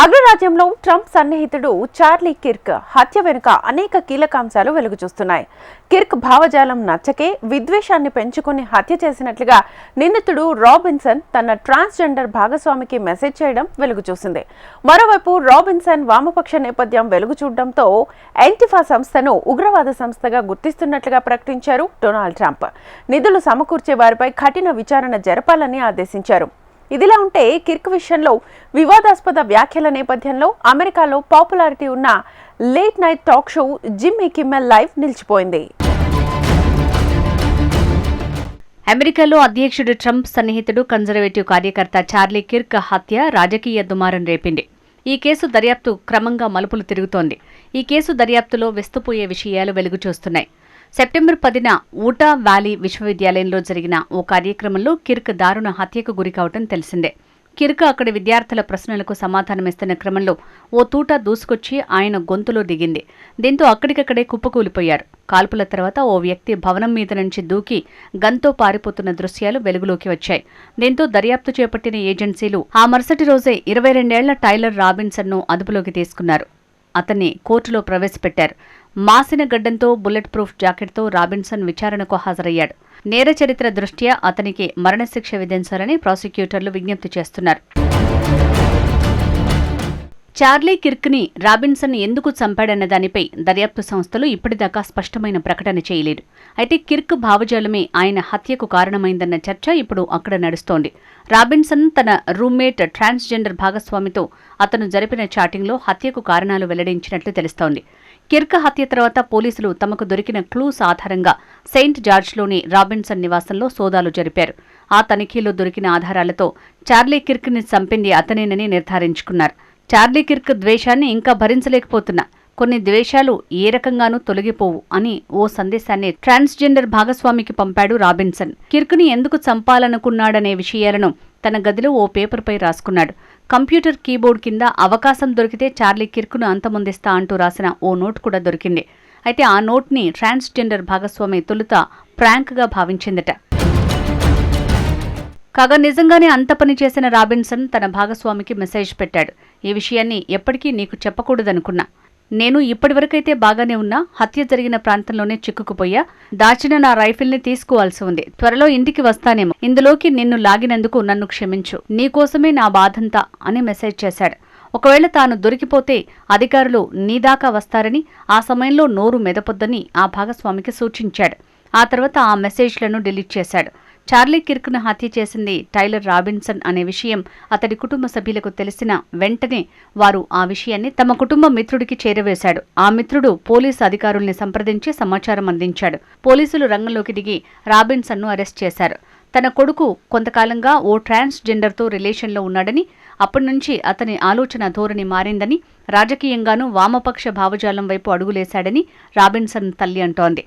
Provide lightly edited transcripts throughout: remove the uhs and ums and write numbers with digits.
అగ్రరాజ్యంలో Trump సన్నిహితుడు Charlie Kirk హత్య వెనుక అనేక కీలకాంశాలు వెలుగుచూస్తున్నాయి. కిర్క్ భావజాలం నచ్చకే విద్వేషాన్ని పెంచుకుని హత్య చేసినట్లుగా నిందితుడు రాబిన్సన్ తన ట్రాన్స్జెండర్ భాగస్వామికి మెసేజ్ చేయడం వెలుగుచూసింది. మరోవైపు రాబిన్సన్ వామపక్ష నేపథ్యం వెలుగుచూడడంతో యాంటిఫా సంస్థను ఉగ్రవాద సంస్థగా గుర్తిస్తున్నట్లుగా ప్రకటించారు డొనాల్డ్ ట్రంప్. నిధులు సమకూర్చే వారిపై కఠిన విచారణ జరపాలని ఆదేశించారు. ఇదిలా ఉంటే కిర్క్ విషయంలో వివాదాస్పద వ్యాఖ్యల నేపథ్యంలో అమెరికాలో పాపులారిటీ ఉన్న late night talk show Jimmy Kimmel live నిలిచిపోయింది. అమెరికాలో అధ్యక్షుడు ట్రంప్ సన్నిహితుడు కన్జర్వేటివ్ కార్యకర్త చార్లీ కిర్క్ హత్య రాజకీయ దుమారం రేపింది. ఈ కేసు దర్యాప్తు క్రమంగా మలుపులు తిరుగుతోంది. ఈ కేసు దర్యాప్తులో విస్తుపోయే విషయాలు వెలుగుచూస్తున్నాయి. సెప్టెంబర్ 10న ఊటా వ్యాలీ విశ్వవిద్యాలయంలో జరిగిన ఓ కార్యక్రమంలో కిర్క్ దారుణ హత్యకు గురికావటం తెలిసిందే. కిర్క్ అక్కడి విద్యార్థుల ప్రశ్నలకు సమాధానమిస్తున్న క్రమంలో ఓ తూట దూసుకొచ్చి ఆయన గొంతులో దిగింది. దీంతో అక్కడికక్కడే కుప్పకూలిపోయారు. కాల్పుల తర్వాత ఓ వ్యక్తి భవనం మీద నుంచి దూకి గన్తో పారిపోతున్న దృశ్యాలు వెలుగులోకి వచ్చాయి. దీంతో దర్యాప్తు చేపట్టిన ఏజెన్సీలు ఆ మరుసటి రోజే 22 ఏళ్ల టైలర్ రాబిన్సన్ను అదుపులోకి తీసుకున్నారు. అతన్ని కోర్టులో ప్రవేశపెట్టారు. మాసిన గడ్డంతో బుల్లెట్ ప్రూఫ్ జాకెట్తో రాబిన్సన్ విచారణకు హాజరయ్యాడు. నేర చరిత్ర దృష్ట్యా అతనికి మరణశిక్ష విధించాలని ప్రాసిక్యూటర్లు విజ్ఞప్తి చేస్తున్నారు. చార్లీ కిర్క్ని రాబిన్సన్ ఎందుకు చంపాడన్న దానిపై దర్యాప్తు సంస్థలు ఇప్పటిదాకా స్పష్టమైన ప్రకటన చేయలేదు. అయితే కిర్క్ భావజాలమే ఆయన హత్యకు కారణమైందన్న చర్చ ఇప్పుడు అక్కడ నడుస్తోంది. రాబిన్సన్ తన రూమ్మేట్ ట్రాన్స్జెండర్ భాగస్వామితో అతను జరిపిన చాటింగ్లో హత్యకు కారణాలు వెల్లడించినట్లు తెలుస్తోంది. కిర్క్ హత్య తర్వాత పోలీసులు తమకు దొరికిన క్లూస్ ఆధారంగా సెయింట్ జార్జ్లోని రాబిన్సన్ నివాసంలో సోదాలు జరిపారు. ఆ తనిఖీలో దొరికిన ఆధారాలతో చార్లీ కిర్క్ని చంపింది అతనేనని నిర్ధారించుకున్నారు. చార్లీ కిర్క్ ద్వేషాన్ని ఇంకా భరించలేకపోతున్నా, కొన్ని ద్వేషాలు ఏ రకంగానూ తొలగిపోవు అని ఓ సందేశాన్ని ట్రాన్స్జెండర్ భాగస్వామికి పంపాడు రాబిన్సన్. కిర్క్ని ఎందుకు చంపాలనుకున్నాడనే విషయాలను తన గదిలో ఓ పేపర్పై రాసుకున్నాడు. కంప్యూటర్ కీబోర్డ్ కింద అవకాశం దొరికితే చార్లీ కిర్క్ను అంతమొందిస్తా అంటూ రాసిన ఓ నోట్ కూడా దొరికింది. అయితే ఆ నోట్ని ట్రాన్స్జెండర్ భాగస్వామి తొలుత ప్రాంక్గా భావించిందట. కాగా నిజంగానే అంత పని చేసిన రాబిన్సన్ తన భాగస్వామికి మెసేజ్ పెట్టాడు. ఈ విషయాన్ని ఎప్పటికీ నీకు చెప్పకూడదనుకున్నా. నేను ఇప్పటివరకైతే బాగానే ఉన్నా, హత్య జరిగిన ప్రాంతంలోనే చిక్కుకుపోయా. దాచిన నా రైఫిల్ని తీసుకోవాల్సి ఉంది. త్వరలో ఇంటికి వస్తానేమో. ఇందులోకి నిన్ను లాగినందుకు నన్ను క్షమించు. నీకోసమే నా బాధంతా అని మెసేజ్ చేశాడు. ఒకవేళ తాను దొరికిపోతే అధికారులు నీదాకా వస్తారని, ఆ సమయంలో నోరు మెదపొద్దని ఆ భాగస్వామికి సూచించాడు. ఆ తర్వాత ఆ మెసేజ్లను డిలీట్ చేశాడు. చార్లీ కిర్క్ను హత్య చేసింది టైలర్ రాబిన్సన్ అనే విషయం అతడి కుటుంబ సభ్యులకు తెలిసిన వెంటనే వారు ఆ విషయాన్ని తమ కుటుంబ మిత్రుడికి చేరవేశాడు. ఆ మిత్రుడు పోలీసు అధికారుల్ని సంప్రదించి సమాచారం అందించాడు. పోలీసులు రంగంలోకి దిగి రాబిన్సన్ను అరెస్ట్ చేశారు. తన కొడుకు కొంతకాలంగా ఓ ట్రాన్స్జెండర్తో రిలేషన్లో ఉన్నాడని, అప్పటి నుంచి అతని ఆలోచన ధోరణి మారిందని, రాజకీయంగానూ వామపక్ష భావజాలం వైపు అడుగులేశాడని రాబిన్సన్ తల్లి అంటోంది.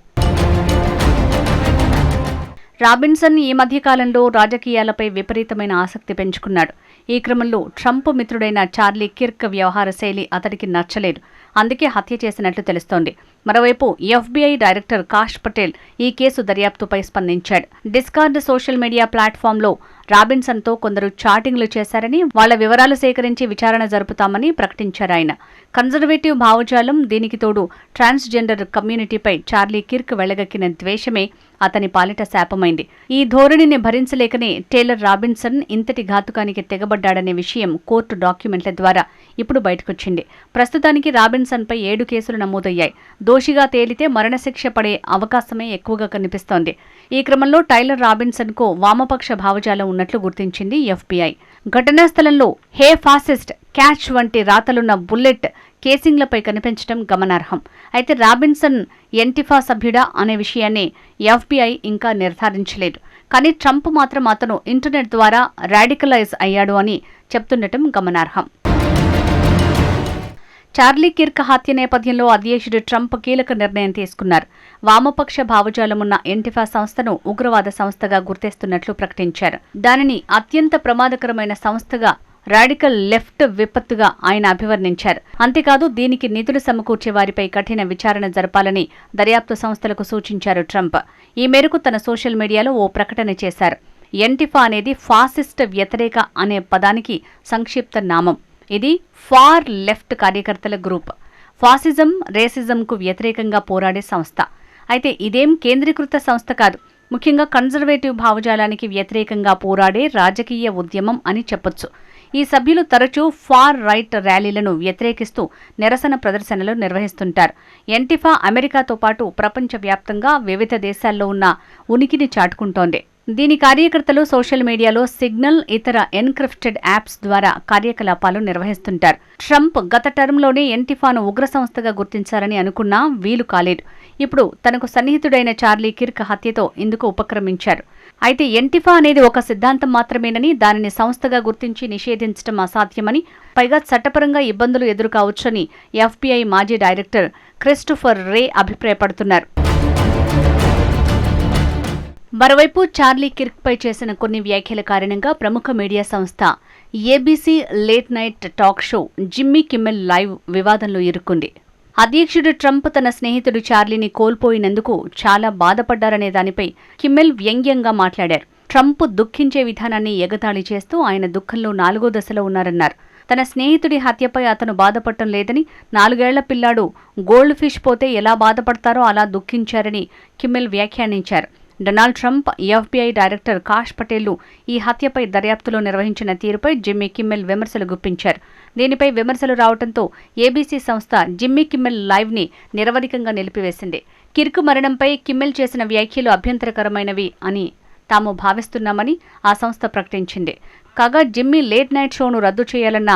రాబిన్సన్ ఈ మధ్యకాలంలో రాజకీయాలపై విపరీతమైన ఆసక్తి పెంచుకున్నాడు. ఈ క్రమంలో ట్రంప్ మిత్రుడైన చార్లీ కిర్క్ వ్యవహార శైలి అతడికి నచ్చలేదు. అందుకే హత్య చేసినట్లు తెలుస్తోంది. మరోవైపు FBI డైరెక్టర్ కాష్ పటేల్ ఈ కేసు దర్యాప్తుపై స్పందించాడు. డిస్కార్డ్ సోషల్ మీడియా ప్లాట్ఫామ్లో రాబిన్సన్తో కొందరు చాటింగ్లు చేశారని, వాళ్ల వివరాలు సేకరించి విచారణ జరుపుతామని ప్రకటించారు ఆయన. కన్జర్వేటివ్ భావజాలం, దీనికి తోడు ట్రాన్స్జెండర్ కమ్యూనిటీపై చార్లీ కిర్క్ వెళ్లగక్కిన ద్వేషమే అతని పాలిట శాపమైంది. ఈ ధోరణిని భరించలేకనే టైలర్ రాబిన్సన్ ఇంతటి ఘాతుకానికి తెగబడ్డాడనే విషయం కోర్టు డాక్యుమెంట్ల ద్వారా ఇప్పుడు బయటకొచ్చింది. ప్రస్తుతానికి రాబిన్సన్పై 7 కేసులు నమోదయ్యాయి. దోషిగా తేలితే మరణశిక్ష పడే అవకాశమే ఎక్కువగా కనిపిస్తోంది. ఈ క్రమంలో టైలర్ రాబిన్సన్కు వామపక్ష భావజాలం ఉన్నట్లు గుర్తించింది FBI. ఘటనా స్థలంలో హే ఫాసిస్ట్, క్యాచ్ వంటి రాతలున్న బుల్లెట్ కేసింగ్లపై కనిపించడం గమనార్హం. అయితే రాబిన్సన్ యాంటిఫా సభ్యుడా అనే విషయాన్ని FBI ఇంకా నిర్ధారించలేదు. కానీ ట్రంప్ మాత్రం అతను ఇంటర్నెట్ ద్వారా రాడికలైజ్ అయ్యాడు అని చెప్తుండటం గమనార్హం. చార్లీ కిర్క్ హత్య నేపథ్యంలో అధ్యక్షుడు ట్రంప్ కీలక నిర్ణయం తీసుకున్నారు. వామపక్ష భావజాలమున్న యాంటిఫా సంస్థను ఉగ్రవాద సంస్థగా గుర్తిస్తున్నట్లు ప్రకటించారు. దానిని అత్యంత ప్రమాదకరమైన సంస్థగా, రాడికల్ లెఫ్ట్ విపత్తుగా ఆయన అభివర్ణించారు. అంతేకాదు దీనికి నిధులు సమకూర్చే వారిపై కఠిన విచారణ జరపాలని దర్యాప్తు సంస్థలకు సూచించారు ట్రంప్. ఈ మేరకు తన సోషల్ మీడియాలో ఓ ప్రకటన చేశారు. యాంటిఫా అనేది ఫాసిస్ట్ వ్యతిరేక అనే పదానికి సంక్షిప్త నామం. ఇది ఫార్ లెఫ్ట్ కార్యకర్తల గ్రూప్. ఫాసిజం, రేసిజంకు వ్యతిరేకంగా పోరాడే సంస్థ. అయితే ఇదేం కేంద్రీకృత సంస్థ కాదు. ముఖ్యంగా కన్జర్వేటివ్ భావజాలానికి వ్యతిరేకంగా పోరాడే రాజకీయ ఉద్యమం అని చెప్పొచ్చు. ఈ సభ్యులు తరచూ ఫార్ రైట్ ర్యాలీలను వ్యతిరేకిస్తూ నిరసన ప్రదర్శనలు నిర్వహిస్తుంటారు. యాంటిఫా అమెరికాతో పాటు ప్రపంచవ్యాప్తంగా వివిధ దేశాల్లో ఉన్న ఉనికిని చాటుకుంటోంది. దీని కార్యకర్తలు సోషల్ మీడియాలో సిగ్నల్, ఇతర ఎన్క్రిప్టెడ్ యాప్స్ ద్వారా కార్యకలాపాలు నిర్వహిస్తుంటారు. ట్రంప్ గత టర్మ్లోనే యాంటిఫాను ఉగ్ర సంస్థగా గుర్తించాలని అనుకున్నా వీలు కాలేదు. ఇప్పుడు తనకు సన్నిహితుడైన చార్లీ కిర్క్ హత్యతో ఇందుకు ఉపక్రమించారు. అయితే యాంటిఫా అనేది ఒక సిద్ధాంతం మాత్రమేనని, దానిని సంస్థగా గుర్తించి నిషేధించడం అసాధ్యమని, పైగా చట్టపరంగా ఇబ్బందులు ఎదురుకావచ్చని FBI మాజీ డైరెక్టర్ క్రిస్టోఫర్ రే అభిప్రాయపడుతున్నారు. మరోవైపు చార్లీ కిర్క్పై చేసిన కొన్ని వ్యాఖ్యల కారణంగా ప్రముఖ మీడియా సంస్థ ABC late night talk show Jimmy Kimmel live వివాదంలో ఇరుక్కుంది. అధ్యక్షుడు ట్రంప్ తన స్నేహితుడు చార్లీని కోల్పోయినందుకు చాలా బాధపడ్డారనే దానిపై కిమ్మెల్ వ్యంగ్యంగా మాట్లాడారు. ట్రంప్ దుఃఖించే విధానాన్ని ఎగతాళి చేస్తూ ఆయన దుఃఖంలో 4వ దశలో ఉన్నారన్నారు. తన స్నేహితుడి హత్యపై అతను బాధపడటం లేదని, 4 ఏళ్ల పిల్లాడు గోల్డ్ ఫిష్ పోతే ఎలా బాధపడతారో అలా దుఃఖించారని కిమ్మెల్ వ్యాఖ్యానించారు. Donald Trump, FBI director Kash Patel ఈ హత్యపై దర్యాప్తులో నిర్వహించిన తీరుపై జిమ్మీ కిమ్మెల్ విమర్శలు గుప్పించారు. దీనిపై విమర్శలు రావడంతో ABC సంస్థ జిమ్మీ కిమ్మెల్ లైవ్ని నిరవధికంగా నిలిపివేసింది. కిర్క్ మరణంపై కిమ్మెల్ చేసిన వ్యాఖ్యలు అభ్యంతరకరమైనవి అని తాము భావిస్తున్నామని ఆ సంస్థ ప్రకటించింది. కాగా జిమ్మీ లేట్ నైట్ షోను రద్దు చేయాలన్న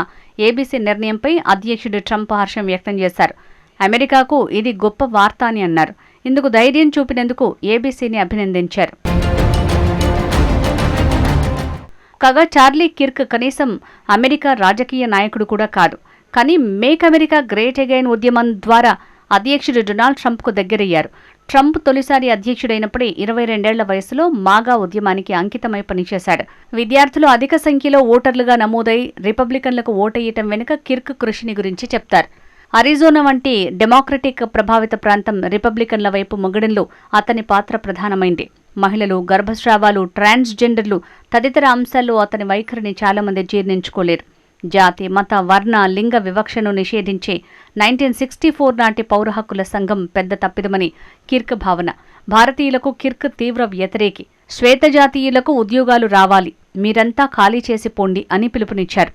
ABC నిర్ణయంపై అధ్యక్షుడు ట్రంప్ హర్షం వ్యక్తం చేశారు. అమెరికాకు ఇది గొప్ప వార్త అని అన్నారు. ఇందుకు ధైర్యం చూపినందుకు ABCని అభినందించారు. కాగా చార్లీ కిర్క్ కనీసం అమెరికా రాజకీయ నాయకుడు కూడా కాదు. కానీ మేక్ అమెరికా గ్రేట్ అగైన్ ఉద్యమం ద్వారా అధ్యక్షుడు డొనాల్డ్ ట్రంప్కు దగ్గరయ్యారు. ట్రంప్ తొలిసారి అధ్యక్షుడైనప్పుడే 22 ఏళ్ల వయసులో మాగా ఉద్యమానికి అంకితమై పనిచేశాడు. విద్యార్థులు అధిక సంఖ్యలో ఓటర్లుగా నమోదై రిపబ్లికన్లకు ఓటేయటం వెనుక కిర్క్ కృషిని గురించి చెప్తారు. అరిజోనా వంటి డెమోక్రటిక్ ప్రభావిత ప్రాంతం రిపబ్లికన్ల వైపు మొగ్గడంలో అతని పాత్ర ప్రధానమైంది. మహిళలు, గర్భస్రావాలు, ట్రాన్స్జెండర్లు తదితర అంశాల్లో అతని వైఖరిని చాలామంది జీర్ణించుకోలేరు. జాతి, మత, వర్ణ, లింగ వివక్షను నిషేధించే 1964 నాటి పౌర హక్కుల సంఘం పెద్ద తప్పిదమని కిర్క్ భావన. భారతీయులకు కిర్క్ తీవ్ర వ్యతిరేకి. శ్వేత జాతీయులకు ఉద్యోగాలు రావాలి, మీరంతా ఖాళీ చేసి పోండి అని పిలుపునిచ్చారు.